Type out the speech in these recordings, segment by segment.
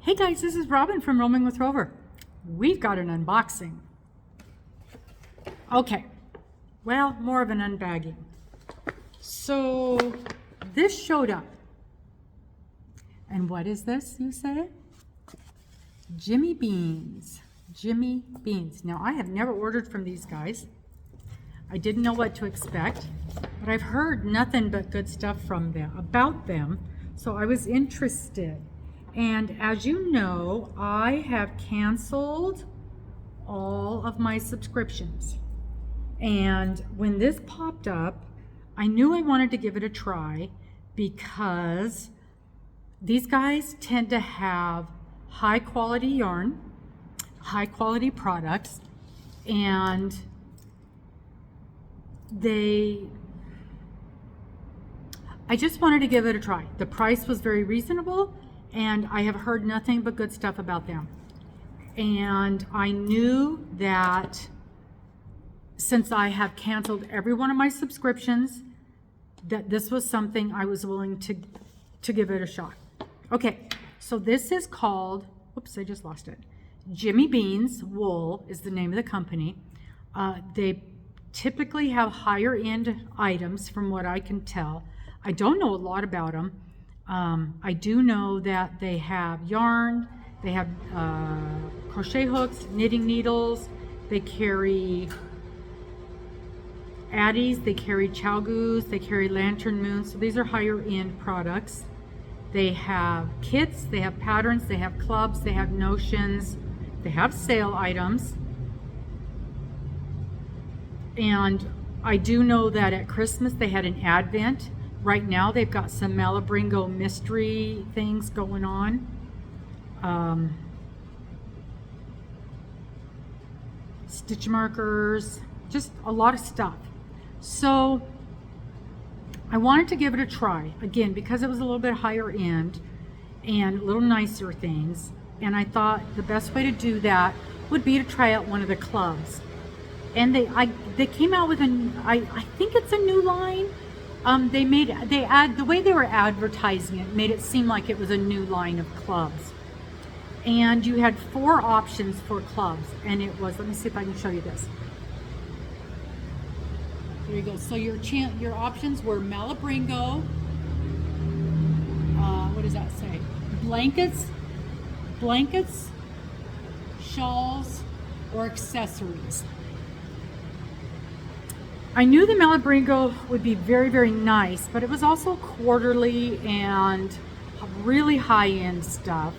Hey guys, this is Robin from Roaming with Rover. We've got an unboxing. Okay, well, more of an unbagging. So this showed up. And what is this, you say? Jimmy Beans. Jimmy Beans. Now, I have never ordered from these guys. I didn't know what to expect, but I've heard nothing but good stuff from them, about them, so I was interested. And as you know, I have canceled all of my subscriptions. And when this popped up, I knew I wanted to give it a try because these guys tend to have high quality yarn, high quality products, and I just wanted to give it a try. The price was very reasonable, and I have heard nothing but good stuff about them. And I knew that since I have canceled every one of my subscriptions, that this was something I was willing to give it a shot. Okay, so this is called, whoops, I just lost it. Jimmy Beans Wool is the name of the company. They typically have higher end items from what I can tell. I don't know a lot about them. I do know that they have yarn, they have crochet hooks, knitting needles, they carry addies, they carry chalgoos, they carry lantern moons. So these are higher end products. They have kits, they have patterns, they have clubs, they have notions, they have sale items. And I do know that at Christmas they had an advent. Right now they've got some Malabringo mystery things going on. Stitch markers, just a lot of stuff. So I wanted to give it a try, again, because it was a little bit higher end and a little nicer things. And I thought the best way to do that would be to try out one of the clubs. And they came out with I think it's a new line. The way they were advertising it made it seem like it was a new line of clubs. And you had 4 options for clubs, and it was, let me see if I can show you this. There you go. So your options were Malabringo, what does that say? Blankets, shawls, or accessories. I knew the Malabringo would be very, very nice, but it was also quarterly and really high-end stuff.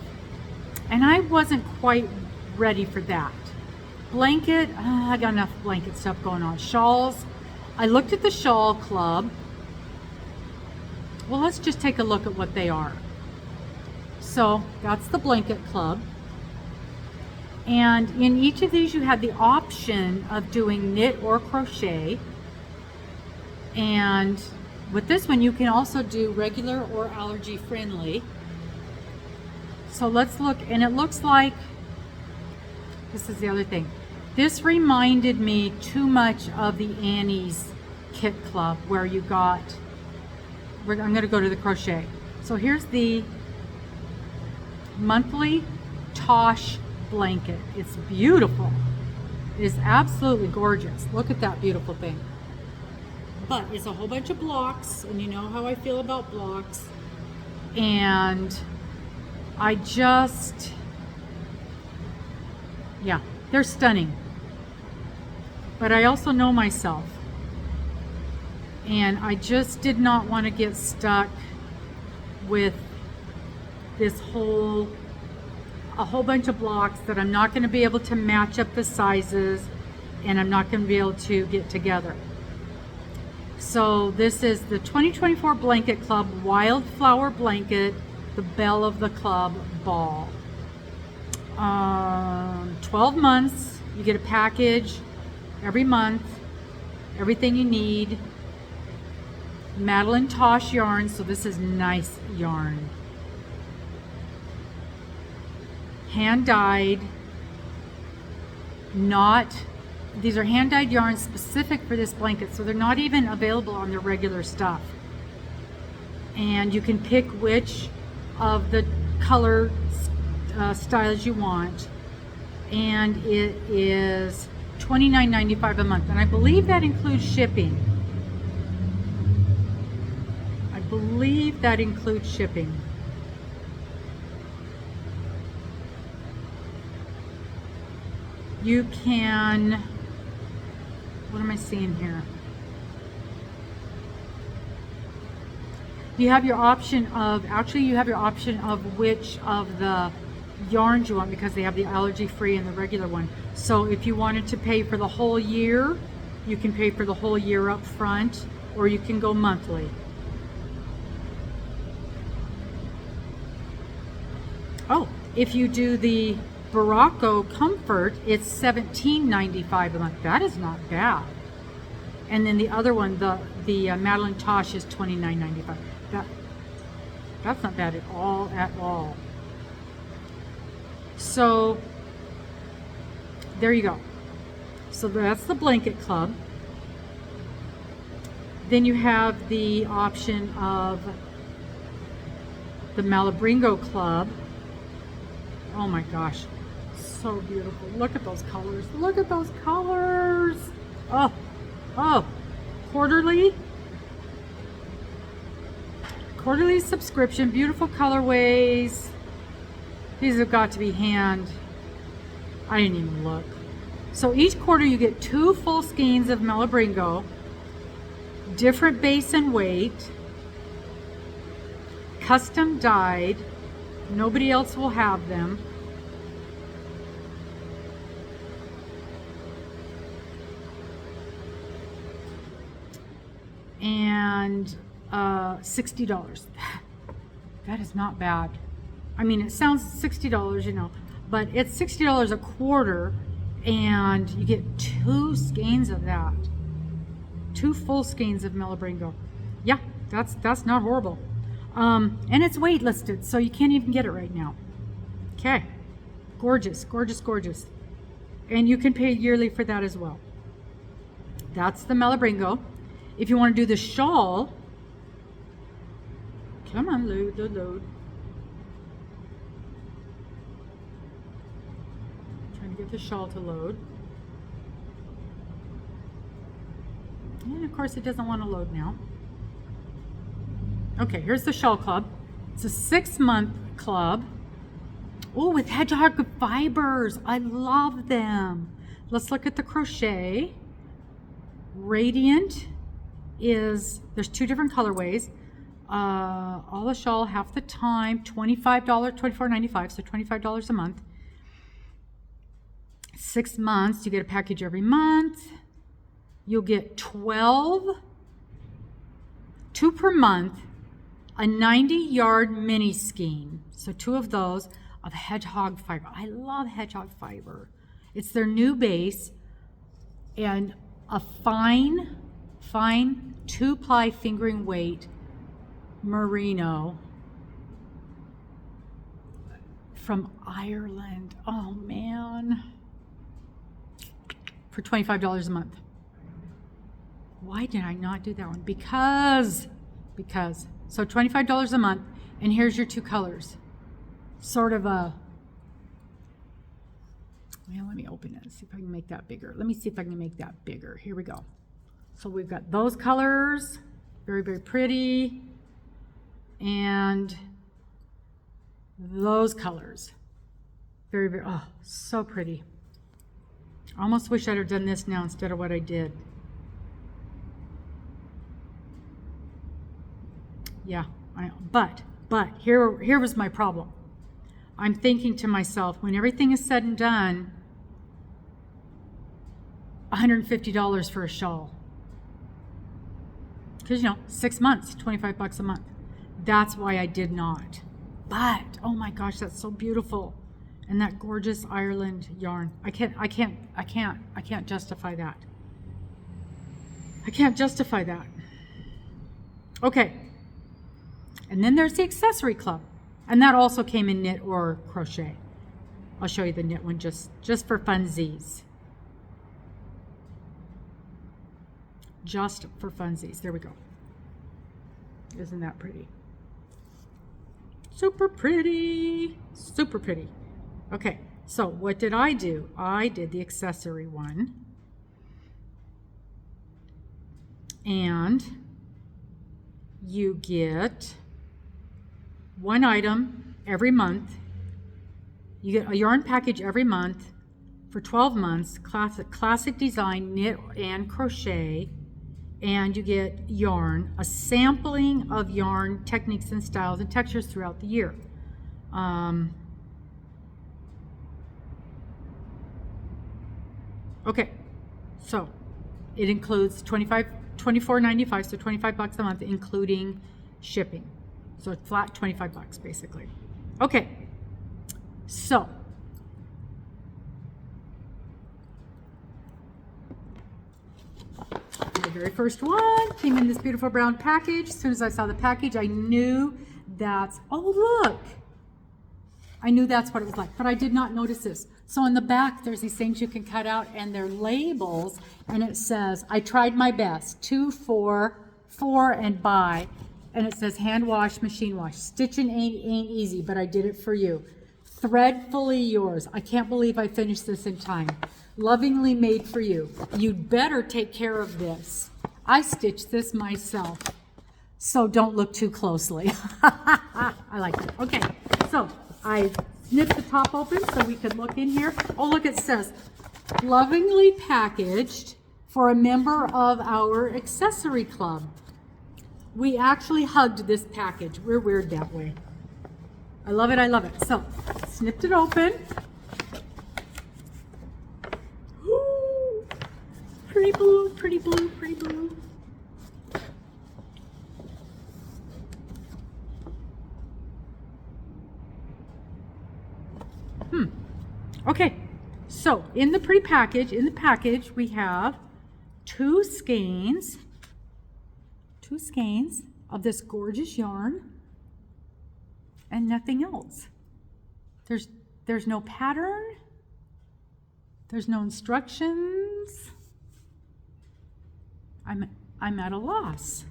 And I wasn't quite ready for that. Blanket, I got enough blanket stuff going on. Shawls, I looked at the shawl club. Well, let's just take a look at what they are. So that's the blanket club. And in each of these you had the option of doing knit or crochet. And with this one, you can also do regular or allergy friendly. So let's look, and it looks like, this is the other thing. This reminded me too much of the Annie's Kit Club, where you got, I'm gonna go to the crochet. So here's the monthly Tosh blanket. It's beautiful. It is absolutely gorgeous. Look at that beautiful thing. But it's a whole bunch of blocks, and you know how I feel about blocks. And I just, yeah, they're stunning. But I also know myself. And I just did not want to get stuck with this a whole bunch of blocks that I'm not going to be able to match up the sizes, and I'm not going to be able to get together. So this is the 2024 Blanket Club Wildflower Blanket, the Belle of the Club Ball. 12 months, you get a package every month, everything you need. Madeline Tosh yarn, so this is nice yarn. Hand dyed, these are hand dyed yarns specific for this blanket, so they're not even available on the regular stuff. And you can pick which of the color styles you want, and it is $29.95 a month, and I believe that includes shipping. I believe that includes shipping. You can, what am I seeing here? You have your option of, actually you have your option of which of the yarns you want, because they have the allergy free and the regular one. So if you wanted to pay for the whole year, you can pay for the whole year up front, or you can go monthly. Oh, if you do the Baracco Comfort, it's $17.95 a month. That is not bad. And then the other one, the Madeline Tosh, is $29.95. That's not bad at all, at all. So there you go. So that's the blanket club. Then you have the option of the Malabringo Club. Oh my gosh, so beautiful. Look at those colors. Look at those colors. Oh, oh, quarterly subscription, beautiful colorways. These have got to be hand. I didn't even look. So each quarter you get 2 full skeins of Malabringo, different base and weight, custom dyed. Nobody else will have them. And $60. That is not bad. I mean, it sounds $60, you know, but it's $60 a quarter, and you get 2 skeins of that. 2 full skeins of Malabringo. Yeah, that's not horrible. And it's waitlisted, so you can't even get it right now. Okay, gorgeous, gorgeous, gorgeous. And you can pay yearly for that as well. That's the Malabringo. If you want to do the shawl, come on, load. Trying to get the shawl to load. And of course it doesn't want to load now. Okay, here's the shawl club. It's a 6-month club. Oh, with hedgehog fibers. I love them. Let's look at the crochet. Radiant is, there's 2 different colorways. All the shawl, half the time, $25, $24.95, so $25 a month. 6 months, you get a package every month. You'll get 12, 2 per month, a 90-yard mini skein. So 2 of those of hedgehog fiber. I love hedgehog fiber. It's their new base, and a fine 2-ply fingering weight merino from Ireland. Oh man. For $25 a month. Why did I not do that one? Because. So $25 a month, and here's your 2 colors. Sort of a, well, let me open it and see if I can make that bigger. Let me see if I can make that bigger. Here we go. So we've got those colors, very, very pretty, and those colors, very, very, oh, so pretty. I almost wish I'd have done this now instead of what I did. Yeah, but here was my problem. I'm thinking to myself, when everything is said and done, $150 for a shawl. Because, you know, 6 months, $25 a month. That's why I did not. But, oh my gosh, that's so beautiful. And that gorgeous Ireland yarn. I can't justify that. I can't justify that. Okay. And then there's the accessory club. And that also came in knit or crochet. I'll show you the knit one just for funsies. Just for funsies. There we go. Isn't that pretty? Super pretty. Super pretty. Okay, so what did I do? I did the accessory one. And you get one item every month. You get a yarn package every month for 12 months, classic design, knit and crochet, and you get yarn, a sampling of yarn techniques and styles and textures throughout the year. Okay, so it includes $24.95, so $25 a month, including shipping. So it's flat $25 basically. Okay, so the very first one came in this beautiful brown package. As soon as I saw the package, I knew that's, oh look, I knew that's what it was like, but I did not notice this. So on the back, there's these things you can cut out, and they're labels, and it says, I tried my best, 2, 4, 4, and buy. And it says hand wash, machine wash. Stitching ain't easy, but I did it for you. Threadfully yours. I can't believe I finished this in time. Lovingly made for you. You'd better take care of this. I stitched this myself, so don't look too closely. I like it. Okay, so I snipped the top open so we could look in here. Oh, look, it says, lovingly packaged for a member of our accessory club. We actually hugged this package. We're weird that way. I love it, I love it. So, snipped it open. Ooh, pretty blue, pretty blue, pretty blue. Okay, so in the package we have two skeins of this gorgeous yarn and nothing else. There's no pattern, there's no instructions. I'm at a loss.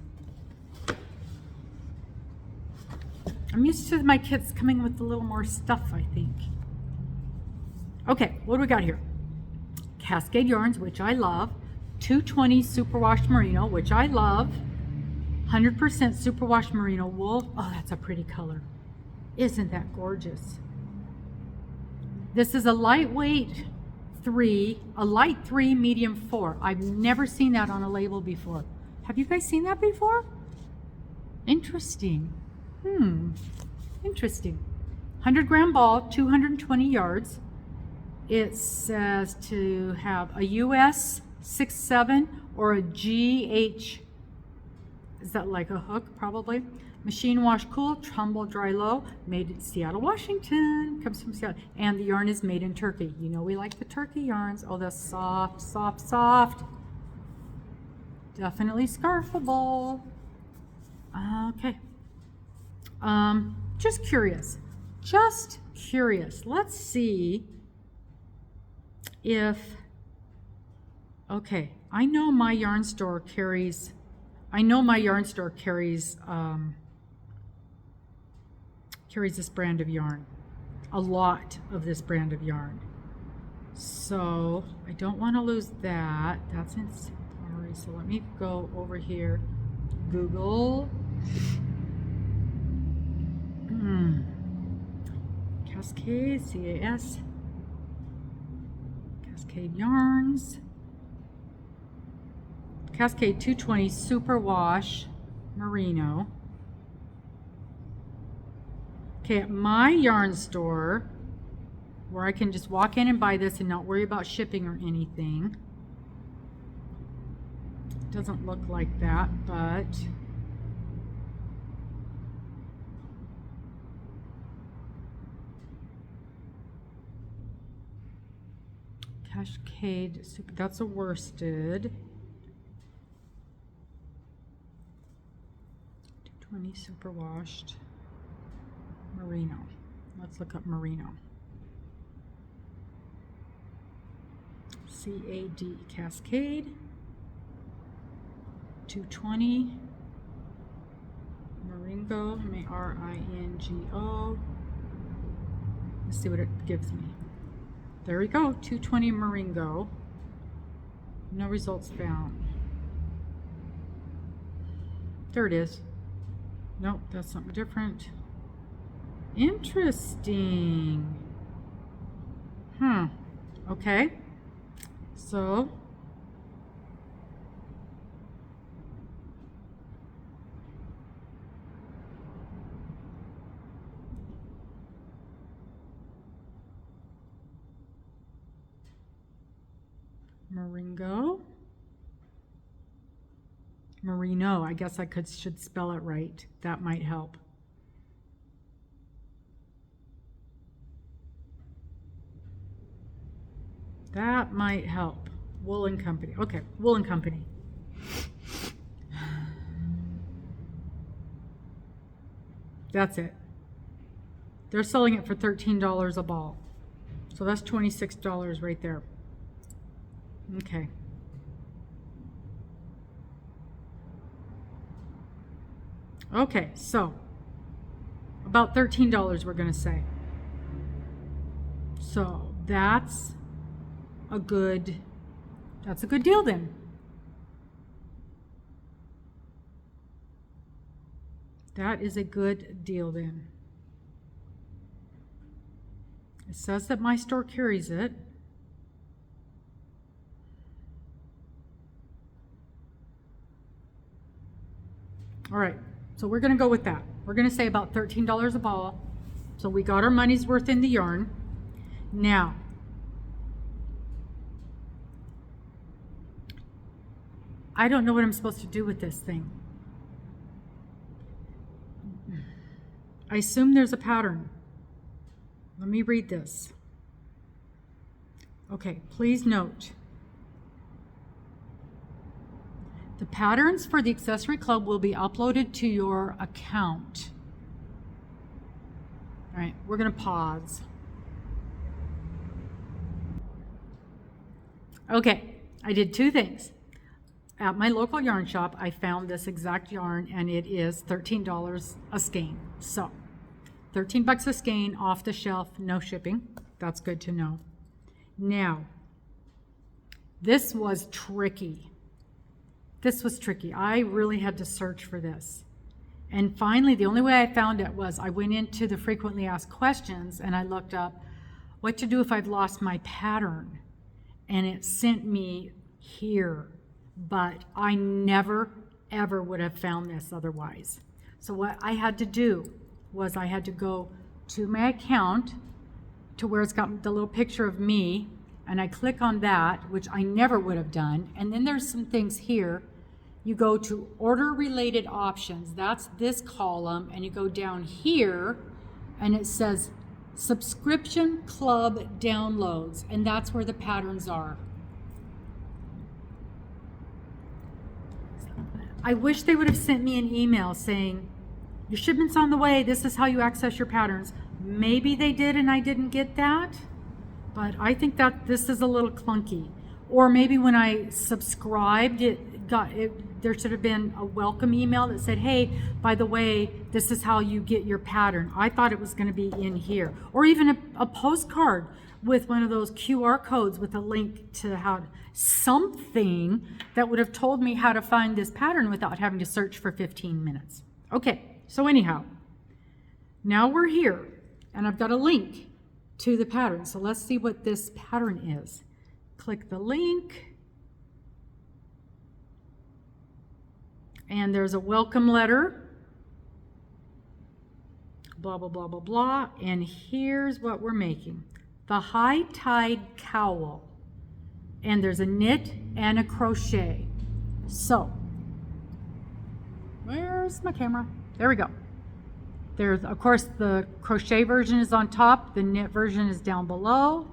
I'm used to my kits coming with a little more stuff, I think. Okay, what do we got here? Cascade yarns, which I love. 220 superwash merino, which I love. 100% superwash merino wool. Oh, that's a pretty color. Isn't that gorgeous? This is a lightweight 3, a light 3, medium 4. I've never seen that on a label before. Have you guys seen that before? Interesting. Interesting. 100-gram ball, 220 yards. It says to have a US 6-7 or a GH, is that like a hook probably? Machine wash cool, tumble dry low, made in Seattle, Washington, comes from Seattle. And the yarn is made in Turkey. You know we like the Turkey yarns. Oh, that's soft, soft, soft. Definitely scarfable. Okay. Just curious. Let's see if, okay, I know my yarn store carries this brand of yarn, a lot of this brand of yarn. So I don't want to lose that. That's in Safari. So let me go over here, Google. Cascade, CAS. Cascade yarns. Cascade 220 Superwash Merino. Okay, at my yarn store, where I can just walk in and buy this and not worry about shipping or anything. It doesn't look like that, but Cascade Super, that's a worsted. 220 superwashed merino. Let's look up merino. CAD Cascade 220 Maringo, Maringo. Let's see what it gives me. There we go, 220 Moringo. No results found. There it is. Nope, that's something different. Interesting. Okay. So Moringo. Merino. I guess I should spell it right. That might help. That might help. Wool and Company. Okay, Wool and Company. That's it. They're selling it for $13 a ball. So that's $26 right there. Okay. Okay, so about $13 we're going to say. So that's a good deal then. That is a good deal then. It says that my store carries it. All right, so we're going to go with that. We're going to say about $13 a ball. So we got our money's worth in the yarn. Now, I don't know what I'm supposed to do with this thing. I assume there's a pattern. Let me read this. Okay, please note. The patterns for the accessory club will be uploaded to your account. All right, we're going to pause. Okay, I did two things. At my local yarn shop, I found this exact yarn, and it is $13 a skein. So, 13 bucks a skein, off the shelf, no shipping. That's good to know. Now, this was tricky. This was tricky. I really had to search for this. And finally, the only way I found it was I went into the frequently asked questions and I looked up what to do if I've lost my pattern. And it sent me here. But I never, ever would have found this otherwise. So what I had to do was I had to go to my account to where it's got the little picture of me, and I click on that, which I never would have done. And then there's some things here. You go to order related options. That's this column, and you go down here and it says subscription club downloads, and that's where the patterns are. I wish they would have sent me an email saying, your shipment's on the way, this is how you access your patterns. Maybe they did and I didn't get that, but I think that this is a little clunky. Or maybe when I subscribed, there should have been a welcome email that said, hey, by the way, this is how you get your pattern. I thought it was going to be in here. Or even a postcard with one of those QR codes with a link to something that would have told me how to find this pattern without having to search for 15 minutes. Okay, so anyhow, now we're here and I've got a link to the pattern. So let's see what this pattern is. Click the link. And there's a welcome letter. Blah, blah, blah, blah, blah. And here's what we're making. The High Tide Cowl. And there's a knit and a crochet. So, where's my camera? There we go. There's, of course, the crochet version is on top. The knit version is down below.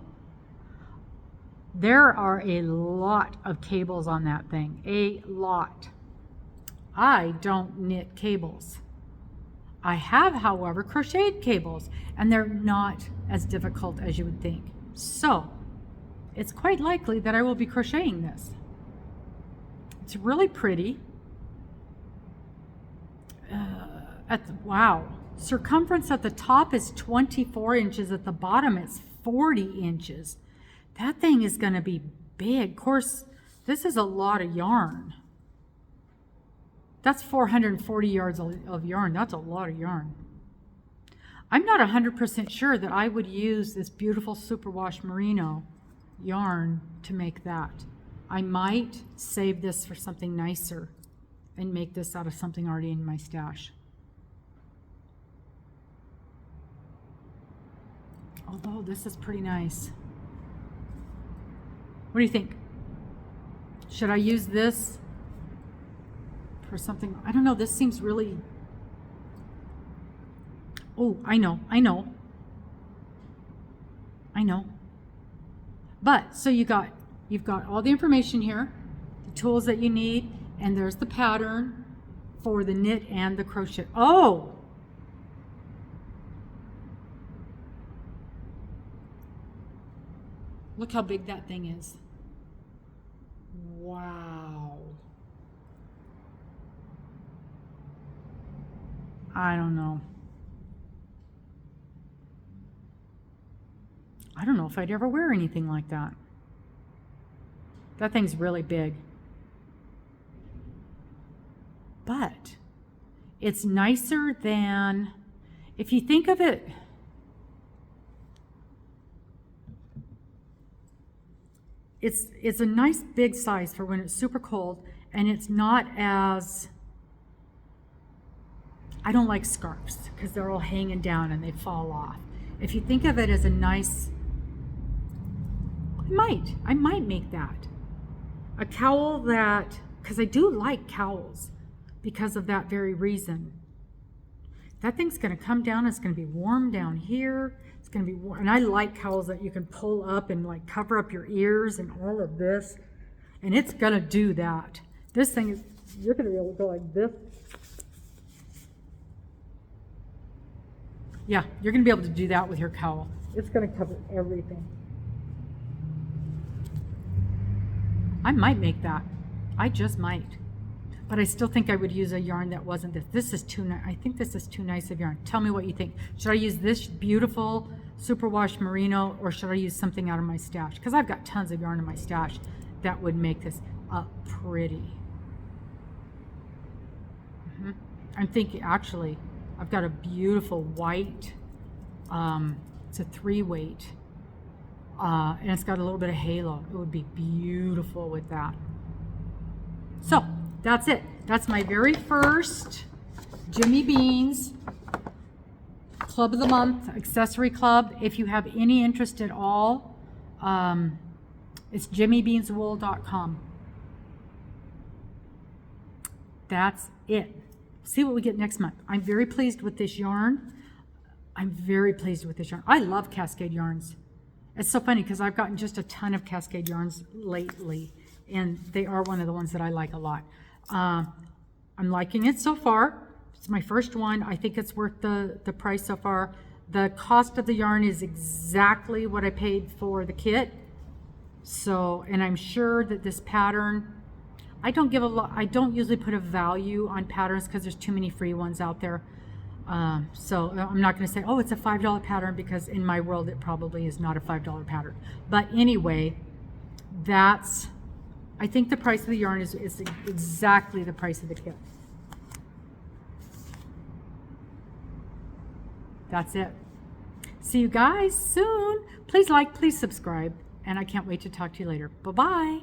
There are a lot of cables on that thing. A lot. I don't knit cables. I have, however, crocheted cables, and they're not as difficult as you would think. So, it's quite likely that I will be crocheting this. It's really pretty. Wow. Circumference at the top is 24 inches. At the bottom, it's 40 inches. That thing is going to be big. Of course, this is a lot of yarn. That's 440 yards of yarn. That's a lot of yarn. I'm not 100% sure that I would use this beautiful superwash merino yarn to make that. I might save this for something nicer and make this out of something already in my stash. Although this is pretty nice. What do you think? Should I use this for something? I don't know. This seems really... Oh, I know. But, so you've got all the information here, the tools that you need, and there's the pattern for the knit and the crochet. Oh! Look how big that thing is. Wow. I don't know. I don't know if I'd ever wear anything like that. That thing's really big. But it's nicer than, if you think of it, it's a nice big size for when it's super cold, and it's not as, I don't like scarves because they're all hanging down and they fall off. If you think of it as a nice, I might make that. A cowl that, because I do like cowls because of that very reason. That thing's going to come down, it's going to be warm down here. It's going to be warm. And I like cowls that you can pull up and like cover up your ears and all of this. And it's going to do that. This thing is, you're going to be able to go like this. Yeah, you're going to be able to do that with your cowl. It's going to cover everything. I might make that. I just might. But I still think I would use a yarn that wasn't this. This is too nice. I think this is too nice of yarn. Tell me what you think. Should I use this beautiful superwash merino, or should I use something out of my stash? Because I've got tons of yarn in my stash that would make this pretty. I'm thinking, actually, I've got a beautiful white, it's a 3-weight, and it's got a little bit of halo. It would be beautiful with that. So that's it. That's my very first Jimmy Beans Club of the Month Accessory Club. If you have any interest at all, it's jimmybeanswool.com. That's it. See what we get next month. I'm very pleased with this yarn. I love Cascade yarns. It's so funny because I've gotten just a ton of Cascade yarns lately, and they are one of the ones that I like a lot. I'm liking it so far. It's my first one. I think it's worth the price so far. The cost of the yarn is exactly what I paid for the kit. So, and I'm sure that this pattern, I don't usually put a value on patterns because there's too many free ones out there. So I'm not going to say, oh, it's a $5 pattern, because in my world it probably is not a $5 pattern. But anyway, I think the price of the yarn is exactly the price of the kit. That's it. See you guys soon. Please like, please subscribe, and I can't wait to talk to you later. Bye-bye.